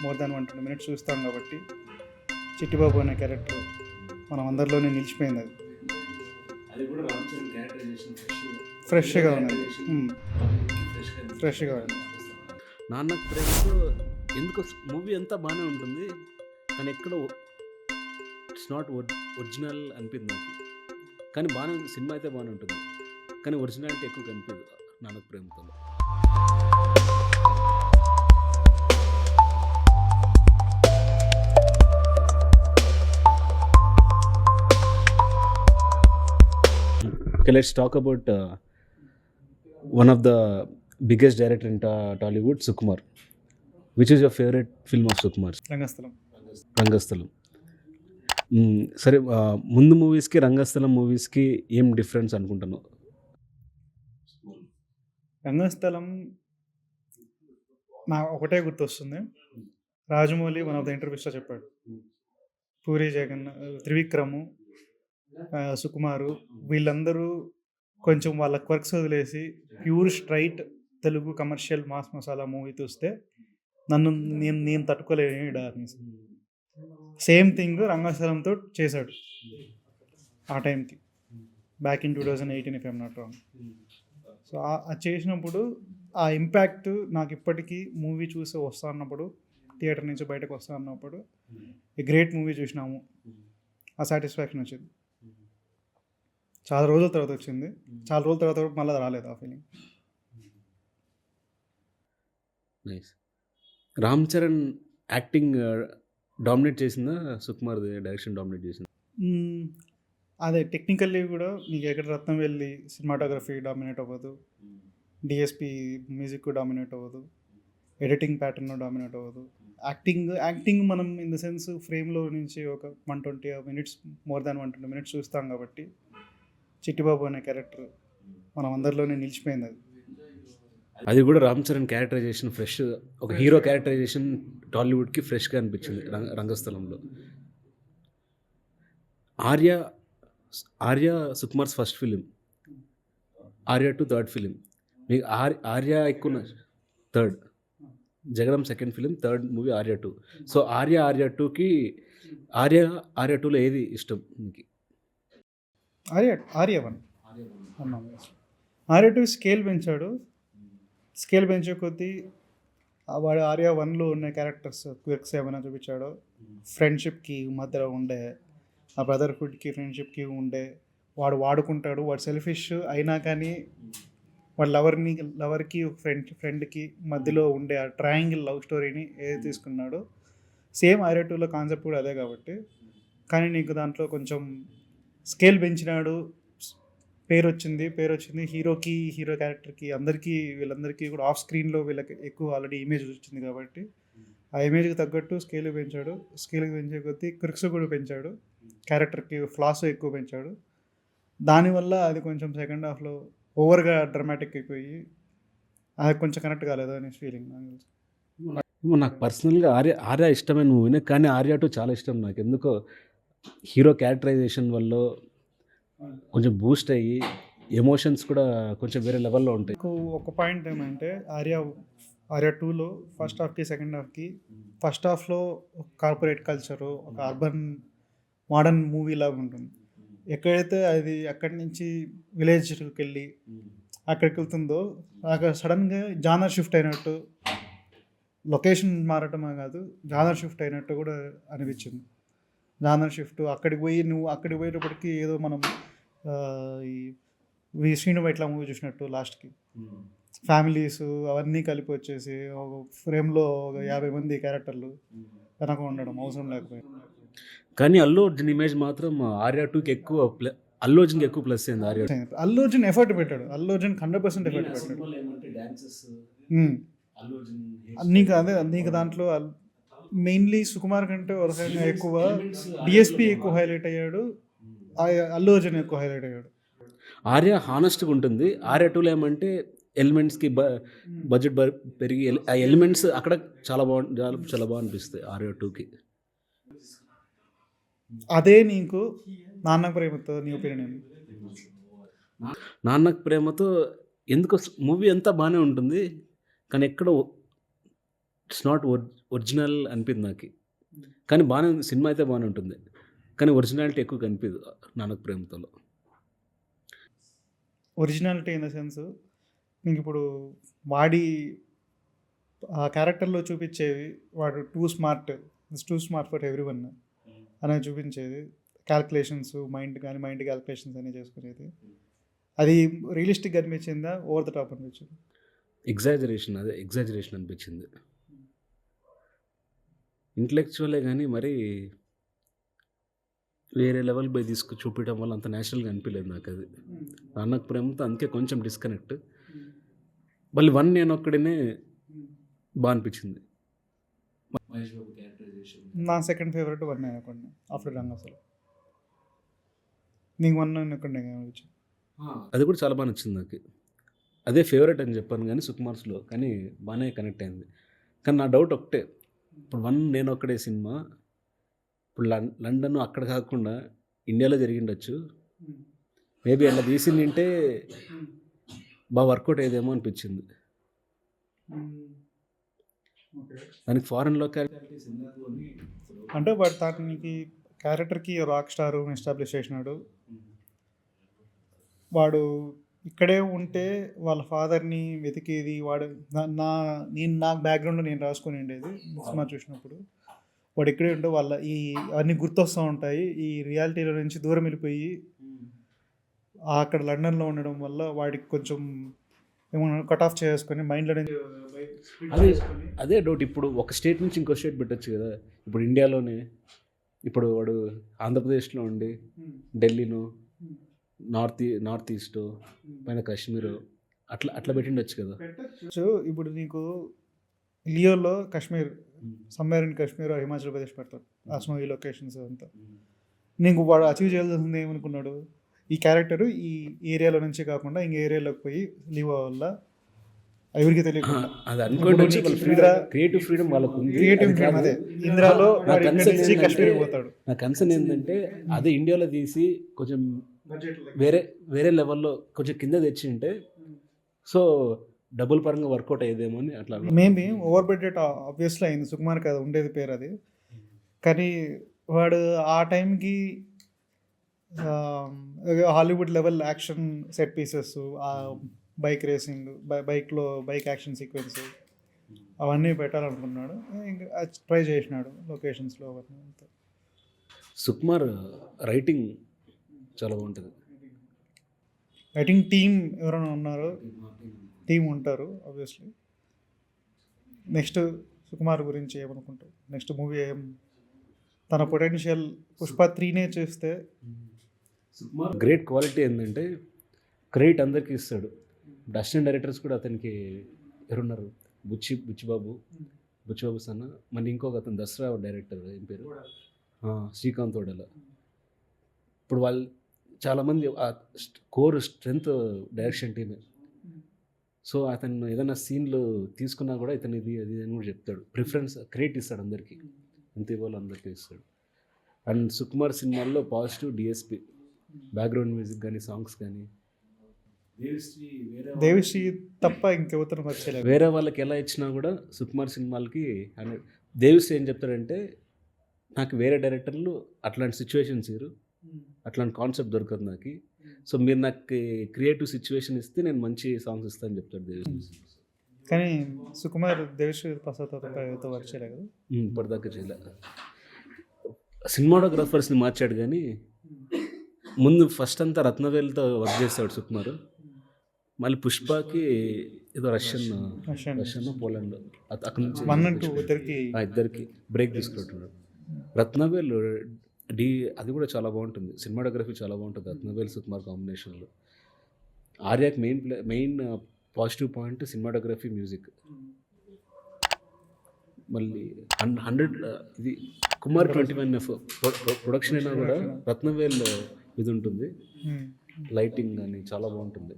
More than 120 minutes చూస్తాం కాబట్టి చిట్టిబాబు అనే క్యారెక్టర్ మనం అందరిలోనే నిలిచిపోయింది. అది కూడా రామ్ చరణ్ క్యారెక్టరైజేషన్ ఫ్రెష్గా ఉన్నది. ఫ్రెష్గా ఉంది. నాన్నకు ప్రేమతో ఎందుకో మూవీ అంతా బాగానే ఉంటుంది, కానీ ఎక్కడో ఇట్స్ నాట్ ఒరిజినల్ అనిపింది నాకు. కానీ బాగానే ఉంది, సినిమా అయితే బాగానే ఉంటుంది, కానీ ఒరిజినాలిటీ ఎక్కువ కనిపించదు Nannaku Prematho. Okay, let's talk about one of the biggest director in Tollywood, Sukumar. Which is your favorite film of Sukumar? రంగస్థలం. రంగస్థలం. సరే, ముందు మూవీస్కి రంగస్థలం మూవీస్కి ఏం డిఫరెన్స్ అనుకుంటున్నావు? రంగస్థలం నా ఒకటే గుర్తొస్తుంది. రాజమౌళి వన్ ఆఫ్ ద ఇంటర్వ్యూస్లో చెప్పాడు, పూరి జగన్, త్రివిక్రము, సుకుమారు వీళ్ళందరూ కొంచెం వాళ్ళ క్వర్క్స్ వదిలేసి pure straight Telugu commercial mass masala movie చూస్తే నేను తట్టుకోలేని అనేసి సేమ్ థింగ్ రంగస్థలంతో చేశాడు ఆ టైంకి, back in 2018 if I'm not wrong. So అది చేసినప్పుడు ఆ ఇంపాక్ట్ నాకు ఇప్పటికీ మూవీ చూసి వస్తా అన్నప్పుడు, థియేటర్ నుంచి బయటకు వస్తా అన్నప్పుడు ఏ గ్రేట్ మూవీ చూసినాము ఆ సాటిస్ఫాక్షన్ వచ్చింది. చాలా రోజుల తర్వాత వచ్చింది, చాలా రోజుల తర్వాత మళ్ళీ రాలేదు ఆ feeling. Nice. Ram Charan acting dominate చేసిందా, సుకుమార్ డైరెక్షన్ డామినేట్ చేసిందా? అదే టెక్నికల్లీ కూడా నీకు ఎక్కడ రత్నం వెళ్ళి సినిమాటోగ్రఫీ డామినేట్ అవ్వదు, డిఎస్పి మ్యూజిక్ డామినేట్ అవ్వదు, ఎడిటింగ్ ప్యాటర్న్ డామినేట్ అవ్వదు. యాక్టింగ్ మనం ఇన్ ద సెన్స్ ఫ్రేమ్లో నుంచి ఒక 120 మినిట్స్, మోర్ దాన్ 120 మినిట్స్ చూస్తాం కాబట్టి చిట్టిబాబు అనే క్యారెక్టర్ మనం అందరిలోనే నిలిచిపోయింది. అది కూడా రామ్ చరణ్ క్యారెక్టరైజేషన్ ఫ్రెష్, ఒక హీరో క్యారెక్టరైజేషన్ టాలీవుడ్కి ఫ్రెష్గా అనిపించింది రంగస్థలంలో. Arya Sukumar's first film, Arya 2 third film. మీకు ఆర్య ఎక్కువ third, Jagadam second film, third movie Arya 2. So Arya 2కి ఆర్య 2లో ఏది ఇష్టం మీకు? ఆర్య 1 అన్నాము. ఆర్య 2 స్కేల్ పెంచాడు, స్కేల్ పెంచే కొద్దీ వాడు ఆర్య 1లో ఉన్న క్యారెక్టర్స్ క్విక్స్ ఏమైనా చూపించాడో, ఫ్రెండ్షిప్కి మధ్యలో ఉండే ఆ బ్రదర్హుడ్కి ఫ్రెండ్షిప్కి ఉండే, వాడు వాడుకుంటాడు, వాడు సెల్ఫిష్ అయినా కానీ వాడు లవర్కి ఫ్రెండ్కి మధ్యలో ఉండే ఆ ట్రయాంగిల్ లవ్ స్టోరీని ఏది తీసుకున్నాడో సేమ్ ఆర్య 2లో కాన్సెప్ట్ కూడా అదే కాబట్టి. కానీ నీకు దాంట్లో కొంచెం స్కేల్ పెంచినాడు, పేరు వచ్చింది. హీరో క్యారెక్టర్కి వీళ్ళందరికీ కూడా ఆఫ్ స్క్రీన్లో వీళ్ళకి ఎక్కువ ఆల్రెడీ ఇమేజ్ వచ్చింది కాబట్టి ఆ ఇమేజ్కి తగ్గట్టు స్కేల్ పెంచాడు. స్కేల్కి పెంచే కొద్దీ క్రిక్స్ కూడా పెంచాడు, క్యారెక్టర్కి ఫ్లాస్ ఎక్కువ పెంచాడు. దానివల్ల అది కొంచెం సెకండ్ హాఫ్లో ఓవర్గా డ్రామాటిక్ అయిపోయి అది కొంచెం కనెక్ట్ కాలేదు అనే ఫీలింగ్ నాకు పర్సనల్గా ఆర్య ఇష్టమైన మూవీనే, కానీ ఆర్య 2 చాలా ఇష్టం నాకు. ఎందుకో హీరో క్యారెక్టరైజేషన్ వల్ల కొంచెం బూస్ట్ అయ్యి ఎమోషన్స్ కూడా కొంచెం వేరే లెవెల్లో ఉంటాయి. ఒక పాయింట్ ఏమంటే ఆర్య 2లో ఫస్ట్ హాఫ్కి సెకండ్ హాఫ్కి, ఫస్ట్ హాఫ్లో కార్పొరేట్ కల్చరు, ఒక అర్బన్ మోడర్న్ మూవీ లాగా ఉంటుంది. ఎక్కడైతే అది అక్కడి నుంచి విలేజ్కి వెళ్ళి అక్కడికి వెళ్తుందో అక్కడ సడన్గా జానర్ షిఫ్ట్ అయినట్టు, లొకేషన్ మారటమే కాదు జానర్ షిఫ్ట్ అయినట్టు కూడా అనిపించింది. జానర్ షిఫ్ట్ అక్కడికి పోయేటప్పటికి ఏదో మనం ఈ శ్రీను వైట్ల మూవీ చూసినట్టు లాస్ట్కి ఫ్యామిలీస్ అవన్నీ కలిపి వచ్చేసి ఒక ఫ్రేమ్లో ఒక 50 మంది క్యారెక్టర్లు వెనక ఉండడం అవసరం లేకపోయింది. కానీ అల్లు అర్జున్ ఇమేజ్ మాత్రం ఆర్య 2కి ఎక్కువ, అల్లు అర్జున్కి ఎక్కువ ప్లస్ అయింది ఆర్య 2. అల్లు అర్జున్ ఎఫర్ట్ పెట్టాడు, అల్లు అర్జున్ 100% ఎఫర్ట్ పెట్టాడు. నీకు దాంట్లో మెయిన్లీ సుకుమార్ కంటే ఒక రకంగా ఎక్కువ డిఎస్పి ఎక్కువ హైలైట్ అయ్యాడు, అల్లు అర్జున్ ఎక్కువ హైలైట్ అయ్యాడు. ఆర్య హానెస్ట్గా ఉంటుంది. ఆర్య 2లో ఏమంటే ఎలిమెంట్స్కి బడ్జెట్ పెరిగి ఆ ఎలిమెంట్స్ అక్కడ చాలా బాగా అనిపిస్తాయి ఆర్య 2కి. అదే నీకు నాన్నకు ప్రేమతో నీ ఒపీనియన్ ఏంటి? నాన్నకు ప్రేమతో ఎందుకో మూవీ అంతా బాగానే ఉంటుంది, కానీ ఎక్కడో ఇట్స్ నాట్ ఒరిజినల్ అనిపింది నాకు. కానీ బాగానే ఉంది, సినిమా అయితే బాగానే ఉంటుంది. కానీ ఒరిజినాలిటీ ఎక్కువ కనిపించదు నాన్నకు ప్రేమతోలో. ఒరిజినాలిటీ ఇన్ ద సెన్స్ మీకు ఇప్పుడు వాడి ఆ క్యారెక్టర్లో చూపించేవి వాడు two smart for every one అనేది చూపించేది. క్యాల్కులేషన్స్ మైండ్ క్యాల్కులేషన్స్ అనేవి చేసుకునేది. అది రియలిస్టిక్గా అనిపించిందా, ఓవర్ ద టాప్ అనిపించింది? ఎగ్జాజరేషన్ అనిపించింది. ఇంటలెక్చువలే కానీ మరి వేరే లెవెల్ పోయి చూపించడం వల్ల అంత న్యాచురల్గా అనిపించలేదు నాకు అది. నాన్నకు ప్రేమతో అందుకే కొంచెం డిస్కనెక్ట్. మళ్ళీ నేను ఒక్కడినే బాగా అనిపించింది. మహేష్ బాబు క్యారెక్టరైజేషన్ నా సెకండ్ ఫేవరెట్ వన్ అనుకోండి ఆఫ్టర్ రంగ్. అసలు నీకు వన్ అనుకోండి అనిపించింది. అది కూడా చాలా బాగా నచ్చింది నాకు. అదే ఫేవరెట్ అని చెప్పాను కానీ సుకుమార్స్లో, కానీ బాగానే కనెక్ట్ అయింది. కానీ నా డౌట్ ఒకటే, ఇప్పుడు నేను ఒక్కడే సినిమా ఇప్పుడు లండన్ అక్కడ కాకుండా ఇండియాలో జరిగిండొచ్చు. మేబీ అలా తీసిందంటే బాగా వర్కౌట్ అయ్యేదేమో అనిపించింది. దానికి ఫారెన్ లొకాలిటీస్ అంటే వాడు దానికి క్యారెక్టర్కి రాక్ స్టార్ ఎస్టాబ్లిష్ చేసినాడు. వాడు ఇక్కడే ఉంటే వాళ్ళ ఫాదర్ని వెతికేది వాడు. నా బ్యాక్గ్రౌండ్లో నేను రాసుకొని ఉండేది సినిమా చూసినప్పుడు. వాడు ఇక్కడే ఉంటే వాళ్ళ అన్నీ గుర్తొస్తూ ఉంటాయి. ఈ రియాలిటీలో నుంచి దూరం వెళ్ళిపోయి అక్కడ లండన్లో ఉండడం వల్ల వాడికి కొంచెం ఏమన్నా కట్ ఆఫ్ చేసుకొని మైండ్లో నుంచి అదే డౌట్. ఇప్పుడు ఒక స్టేట్ నుంచి ఇంకో స్టేట్ పెట్టచ్చు కదా. ఇప్పుడు ఇండియాలోనే ఇప్పుడు వాడు ఆంధ్రప్రదేశ్లో ఉండి ఢిల్లీను నార్త్ ఈస్ట్ పైన కాశ్మీర్ అట్లా పెట్టిండొచ్చు కదా. ఇప్పుడు నీకు లియోలో కాశ్మీర్, సమ్మర్ ఇన్ కాశ్మీర్ హిమాచల్ ప్రదేశ్ పెడతాడు. ఆ లొకేషన్స్ అంతా నీకు వాడు అచీవ్ చేయాల్సింది ఏమనుకున్నాడు, ఈ క్యారెక్టర్ ఈ ఏరియాలో నుంచి కాకుండా ఇంక ఏరియాలోకి పోయి లీవ్ వల్ల ఎవరికి తెలియకుండా అది అనుకోండి. క్రియేటివ్ ఫ్రీడమ్ వాళ్ళకు ఉంది. క్రియేటివ్ ఫ్రీడమ్ అదే ఇంద్రాలో కాశ్మీర్ పోతాడు. నా కన్సర్న్ ఏంటంటే అదే ఇండియాలో తీసి కొంచెం వేరే లెవెల్లో కొంచెం కింద తెచ్చి ఉంటే సో డబుల్ పరంగా వర్కౌట్ అయ్యేదేమో అని అట్లా. మేబీ ఓవర్ బడ్జెట్ ఆబ్వియస్లీ అయింది. సుకుమార్ కదా ఉండేది పేరు అది. కానీ వాడు ఆ టైంకి Hollywood level action set pieces, bike racing, bike action sequence అవన్నీ పెట్టాలనుకున్నాడు. ఇంకా ట్రై చేసినాడు లొకేషన్స్లో అవన్నీ. సుకుమార్ రైటింగ్ చాలా బాగుంటుంది. రైటింగ్ టీమ్ ఎవరైనా ఉన్నారో టీం ఉంటారు ఆబ్వియస్లీ. నెక్స్ట్ సుకుమార్ గురించి ఏమనుకుంటారు? నెక్స్ట్ మూవీ తన పొటెన్షియల్ పుష్ప 3నే చేస్తే గ్రేట్ క్వాలిటీ ఏంటంటే క్రెడిట్ అందరికీ ఇస్తాడు. అసిస్టెంట్ డైరెక్టర్స్ కూడా అతనికి ఎవరున్నారు, బుచ్చిబాబు సన్న, మళ్ళీ ఇంకొక అతను దసరా డైరెక్టర్ ఏం పేరు, శ్రీకాంత్ వడల. ఇప్పుడు వాళ్ళు చాలామంది కోర్ స్ట్రెంత్ డైరెక్షన్ టీమే. సో అతను ఏదైనా సీన్లు తీసుకున్నా కూడా ఇతను ఇది అది అని కూడా చెప్తాడు. ప్రిఫరెన్స్ క్రియేట్ ఇస్తాడు అందరికీ, ఎంత ఇవ్వాలో అందరికీ ఇస్తాడు. అండ్ సుకుమార్ సినిమాల్లో పాజిటివ్ డిఎస్పి, బ్యాక్గ్రౌండ్ మ్యూజిక్ కానీ సాంగ్స్ కానీ. దేవిశ్రీ తప్ప ఇంకెవరు వచ్చేలేదు. వేరే వాళ్ళకి ఎలా ఇచ్చినా కూడా సుకుమార్ సినిమాలకి దేవిశ్రీ ఏం చెప్తాడంటే, నాకు వేరే డైరెక్టర్లు అట్లాంటి సిచ్యువేషన్స్ ఇరు, అట్లాంటి కాన్సెప్ట్ దొరకదు నాకు. సో మీరు నాకు క్రియేటివ్ సిచ్యువేషన్ ఇస్తే నేను మంచి సాంగ్స్ ఇస్తాను చెప్తాడు దేవిశ్రీ. కానీ సుకుమార్ దేవిశ్రీ ప్రసాద్తో వర్క్ చేయలేదు కదా, ఇప్పటిదాకా చేయలే. సినిమాటోగ్రాఫర్స్ని మార్చాడు కానీ ముందు ఫస్ట్ అంతా రత్నవేలుతో వర్క్ చేస్తాడు సుకుమార్. మళ్ళీ పుష్పకి ఏదో రష్యన్ పోలాండ్ అక్కడి నుంచి ఇద్దరికి బ్రేక్ తీసుకుంటున్నాడు. రత్నవేల్ అది కూడా చాలా బాగుంటుంది. సినిమాటోగ్రఫీ చాలా బాగుంటుంది రత్నవేల్ సుకుమార్ కాంబినేషన్లో. ఆర్యాకి main positive point cinematography, music. మళ్ళీ 100 ఇది కుమార్ 21F ప్రొడక్షన్ అయినా కూడా రత్నవేల్ ఇది ఉంటుంది. లైటింగ్ కానీ చాలా బాగుంటుంది.